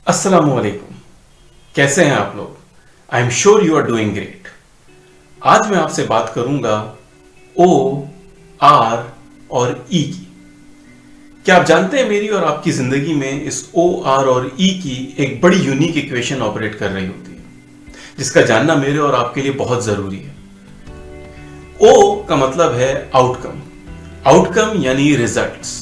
अस्सलाम वालेकुम। कैसे हैं आप लोग? I am sure you are doing great. आज मैं आपसे बात करूंगा ओ, आर और ई की। क्या आप जानते हैं मेरी और आपकी जिंदगी में इस ओ, आर और ई की एक बड़ी यूनिक इक्वेशन ऑपरेट कर रही होती है, जिसका जानना मेरे और आपके लिए बहुत जरूरी है। ओ का मतलब है आउटकम। आउटकम यानी रिजल्ट्स।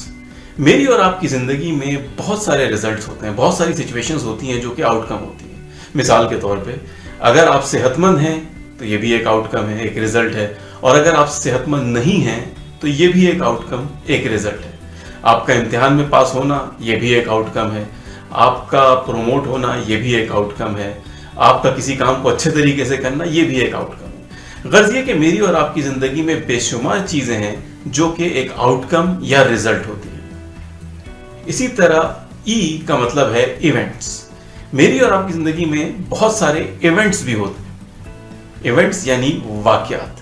मेरी और आपकी जिंदगी में बहुत सारे रिजल्ट्स होते हैं, बहुत सारी सिचुएशंस होती हैं जो कि आउटकम होती हैं। मिसाल के तौर पे, अगर आप सेहतमंद हैं तो ये भी एक आउटकम है, एक रिजल्ट है। और अगर आप सेहतमंद नहीं हैं तो ये भी एक आउटकम, एक रिजल्ट है। आपका इम्तिहान में पास होना, ये भी एक आउटकम है। आपका प्रमोट होना, ये भी एक आउटकम है। आपका किसी काम को अच्छे तरीके से करना, ये भी एक आउटकम है। गर्ज ये कि मेरी और आपकी जिंदगी में बेशुमार चीजें हैं जो कि एक आउटकम या रिजल्ट होती है। इसी तरह ई का मतलब है इवेंट्स। मेरी और आपकी जिंदगी में बहुत सारे इवेंट्स भी होते हैं। इवेंट्स यानी वाकयात।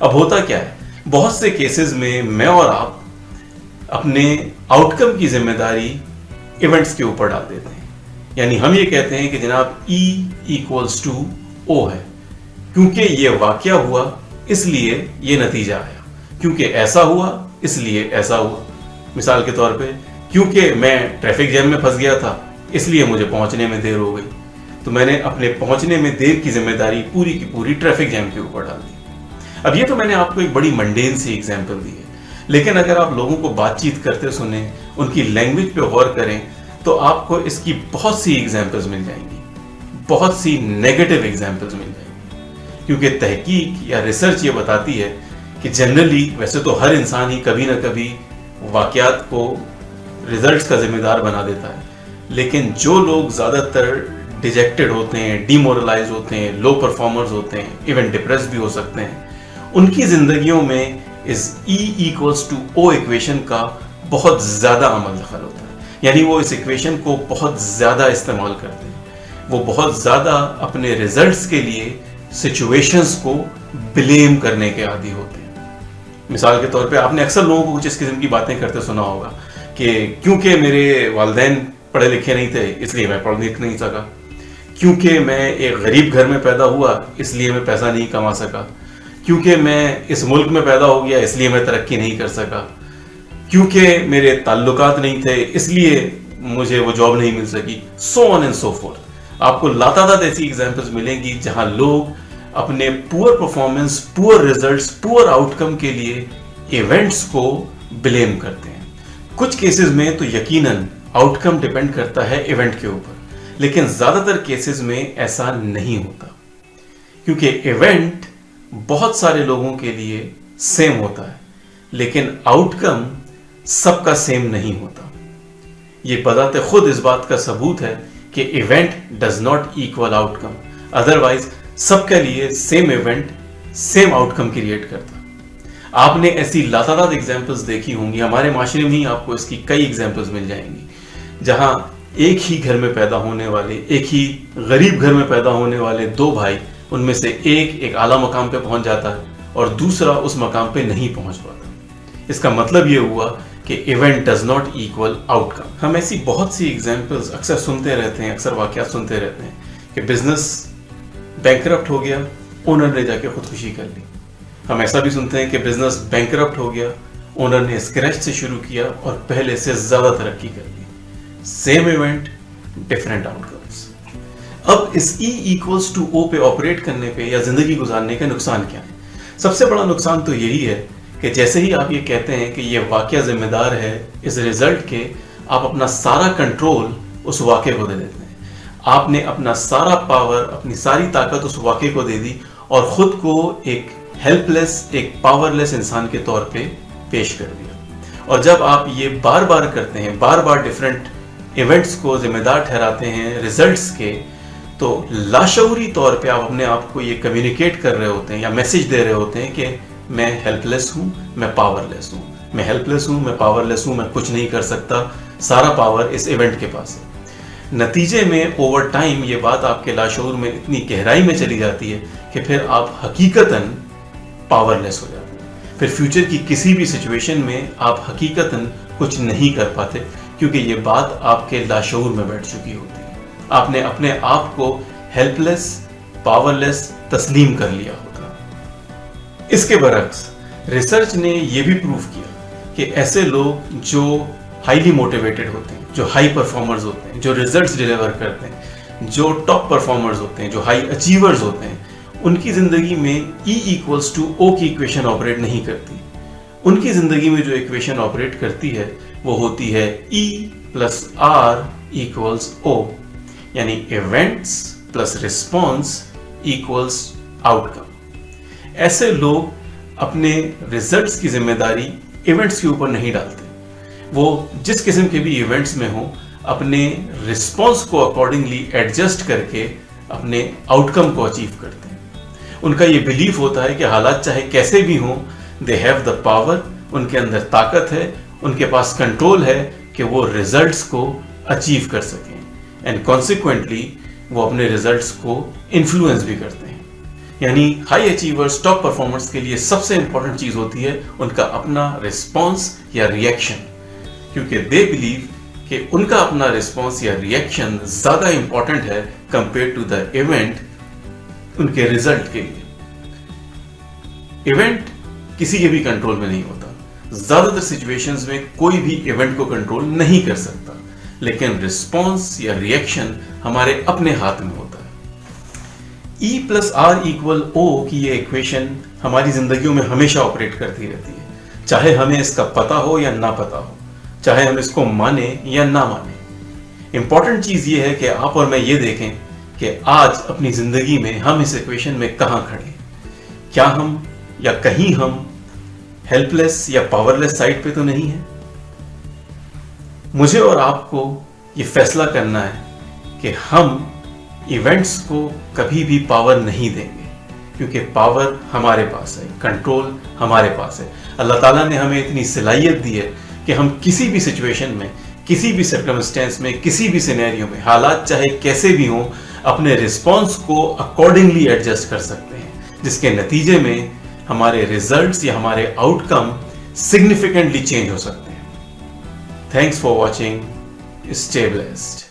अब होता क्या है, बहुत से केसेस में मैं और आप अपने आउटकम की जिम्मेदारी इवेंट्स के ऊपर डाल देते हैं। यानी हम ये कहते हैं कि जनाब E इक्वल्स टू O है, क्योंकि ये वाकया हुआ इसलिए ये नतीजा आया, क्योंकि ऐसा हुआ इसलिए ऐसा हुआ। मिसाल के तौर पे, क्योंकि मैं ट्रैफिक जैम में फंस गया था इसलिए मुझे पहुंचने में देर हो गई, तो मैंने अपने पहुंचने में देर की जिम्मेदारी पूरी की पूरी ट्रैफिक जैम के ऊपर डाल दी। अब ये तो मैंने आपको एक बड़ी मंडेन सी एग्जांपल दी है, लेकिन अगर आप लोगों को बातचीत करते सुने, उनकी लैंग्वेज पे गौर करें, तो आपको इसकी बहुत सी एग्जांपल्स मिल जाएंगी, बहुत सी नेगेटिव एग्जांपल्स मिल जाएंगी। क्योंकि तहकीक या रिसर्च ये बताती है कि जनरली वैसे तो हर इंसान ही कभी ना कभी वाकयात को रिजल्ट्स का जिम्मेदार बना देता है, लेकिन जो लोग ज्यादातर डिजेक्टेड होते हैं, डिमोरलाइज होते हैं, लो परफॉर्मर्स होते हैं, इवन डिप्रेस भी हो सकते हैं, उनकी जिंदगियों में इस E equals to O equation का बहुत ज्यादा अमल दखल होता है। यानी वो इस इक्वेशन को बहुत ज्यादा इस्तेमाल करते हैं। वो बहुत ज्यादा अपने रिजल्ट्स के लिए सिचुएशंस को ब्लेम करने के आदी होते हैं। मिसाल के तौर पे आपने अक्सर लोगों को कुछ इस किस्म की बातें करते सुना होगा कि क्योंकि मेरे वालिदैन पढ़े लिखे नहीं थे इसलिए मैं पढ़ लिख नहीं सका, क्योंकि मैं एक गरीब घर में पैदा हुआ इसलिए मैं पैसा नहीं कमा सका, क्योंकि मैं इस मुल्क में पैदा हो गया इसलिए मैं तरक्की नहीं कर सका, क्योंकि मेरे ताल्लुकात नहीं थे इसलिए मुझे वो जॉब नहीं मिल सकी, so on and so fourth. आपको लातादाद ऐसी एग्जांपल्स मिलेंगी जहां लोग अपने poor performance, poor results, poor outcome के लिए इवेंट्स को ब्लेम करते हैं। कुछ केसेस में तो यकीनन आउटकम डिपेंड करता है इवेंट के ऊपर, लेकिन ज्यादातर केसेस में ऐसा नहीं होता, क्योंकि इवेंट बहुत सारे लोगों के लिए सेम होता है, लेकिन आउटकम सबका सेम नहीं होता। ये बजाते खुद इस बात का सबूत है कि event does not equal outcome, otherwise सबके लिए same event same outcome create करता। आपने ऐसी लातादाद एग्जांपल्स देखी होंगी, हमारे माशरे में ही आपको इसकी कई एग्जांपल्स मिल जाएंगी, जहां एक ही घर में पैदा होने वाले, एक ही गरीब घर में पैदा होने वाले दो भाई, उनमें से एक आला मकाम पे पहुंच जाता है और दूसरा उस मकाम पे नहीं पहुंच पाता। इसका मतलब ये हुआ कि event does not equal outcome. हम ऐसी बहुत सी एग्जांपल्स अक्सर सुनते रहते हैं, अक्सर वाकयात सुनते रहते हैं कि बिजनेस बैंकरप्ट हो गया, ओनर ने जाके खुदकुशी कर ली। हम ऐसा भी सुनते हैं कि बिजनेस बैंकरप्ट हो गया, ओनर ने स्क्रैच से शुरू किया और पहले से ज्यादा तरक्की कर ली। Same event, different outcomes. अब इस E इक्वल्स टू O पे ऑपरेट करने पे या जिंदगी गुजारने का नुकसान क्या है? सबसे बड़ा नुकसान तो यही है कि जैसे ही आप ये कहते हैं कि ये वाकया जिम्मेदार है इस रिजल्ट के, आप अपना सारा कंट्रोल उस वाकये को दे देते हैं। आपने अपना सारा पावर, अपनी सारी ताकत उस वाकये को दे दी और खुद को एक हेल्पलेस, एक पावरलेस इंसान के तौर पे पेश कर दिया। और जब आप ये बार बार करते हैं, बार बार डिफरेंट इवेंट्स को जिम्मेदार ठहराते हैं रिजल्ट्स के, तो लाशऊरी तौर पे आप अपने आप को ये कम्युनिकेट कर रहे होते हैं या मैसेज दे रहे होते हैं कि मैं हेल्पलेस हूं, मैं पावरलेस हूं, मैं हेल्पलेस हूं, मैं पावरलेस हूं, मैं कुछ नहीं कर सकता, सारा पावर इस इवेंट के पास है। नतीजे में ओवर टाइम ये बात आपके लाशऊर में इतनी गहराई में चली जाती है कि फिर आप हकीकतन पावरलेस हो जाते हैं। फिर फ्यूचर की किसी भी सिचुएशन में आप हकीकतन कुछ नहीं कर पाते, क्योंकि ये बात आपके लाशऊर में बैठ चुकी होती है। आपने अपने आप को हेल्पलेस, पावरलेस तस्लीम कर लिया होता। इसके बरक्स रिसर्च ने यह भी प्रूव किया कि ऐसे लोग जो हाईली मोटिवेटेड होते हैं, जो हाई परफॉर्मर्स होते हैं, जो रिजल्ट्स डिलीवर करते हैं, जो टॉप परफॉर्मर्स होते हैं, जो हाई अचीवर्स होते हैं, उनकी जिंदगी में E=O की इक्वेशन ऑपरेट नहीं करती। उनकी जिंदगी में जो इक्वेशन ऑपरेट करती है वो होती है E+R=O, यानी events plus response equals outcome. ऐसे लोग अपने रिजल्ट्स की जिम्मेदारी इवेंट्स के ऊपर नहीं डालते। वो जिस किस्म के भी इवेंट्स में हो, अपने रिस्पॉन्स को अकॉर्डिंगली एडजस्ट करके अपने आउटकम को अचीव करते हैं। उनका ये बिलीफ होता है कि हालात चाहे कैसे भी हों, दे हैव द पावर, उनके अंदर ताकत है, उनके पास कंट्रोल है कि वो रिजल्ट्स को अचीव कर सकें, एंड कॉन्सिक्वेंटली वो अपने रिजल्ट्स को इन्फ्लुएंस भी करते हैं। यानी हाई अचीवर्स, टॉप परफॉर्मर्स के लिए सबसे इंपॉर्टेंट चीज होती है उनका अपना रिस्पॉन्स या रिएक्शन, क्योंकि दे बिलीव कि उनका अपना रिस्पॉन्स या रिएक्शन ज्यादा इंपॉर्टेंट है कंपेयर टू द इवेंट उनके रिजल्ट के लिए। इवेंट किसी के भी कंट्रोल में नहीं होता। ज्यादातर सिचुएशंस में कोई भी इवेंट को कंट्रोल नहीं कर सकता, लेकिन रिस्पॉन्स या रिएक्शन हमारे अपने हाथ में होता है। E+R=O की ये इक्वेशन हमारी जिंदगियों में हमेशा ऑपरेट करती रहती है, चाहे हमें इसका पता हो या ना पता हो, चाहे हम इसको माने या ना माने। इंपॉर्टेंट चीज ये है कि आप और मैं ये देखें कि आज अपनी जिंदगी में हम इस इक्वेशन में कहां खड़े। क्या हम या कहीं हम हेल्पलेस या पावरलेस साइड पे तो नहीं है? मुझे और आपको ये फैसला करना है कि हम इवेंट्स को कभी भी पावर नहीं देंगे, क्योंकि पावर हमारे पास है, कंट्रोल हमारे पास है। अल्लाह ताला ने हमें इतनी सलाहियत दी है कि हम किसी भी सिचुएशन में, किसी भी सर्कमस्टेंस में, किसी भी सिनेरियो में, हालात चाहे कैसे भी हों, अपने रिस्पॉन्स को अकॉर्डिंगली एडजस्ट कर सकते हैं, जिसके नतीजे में हमारे रिजल्ट्स या हमारे आउटकम सिग्निफिकेंटली चेंज हो सकते हैं। Thanks for watching. Stay blessed.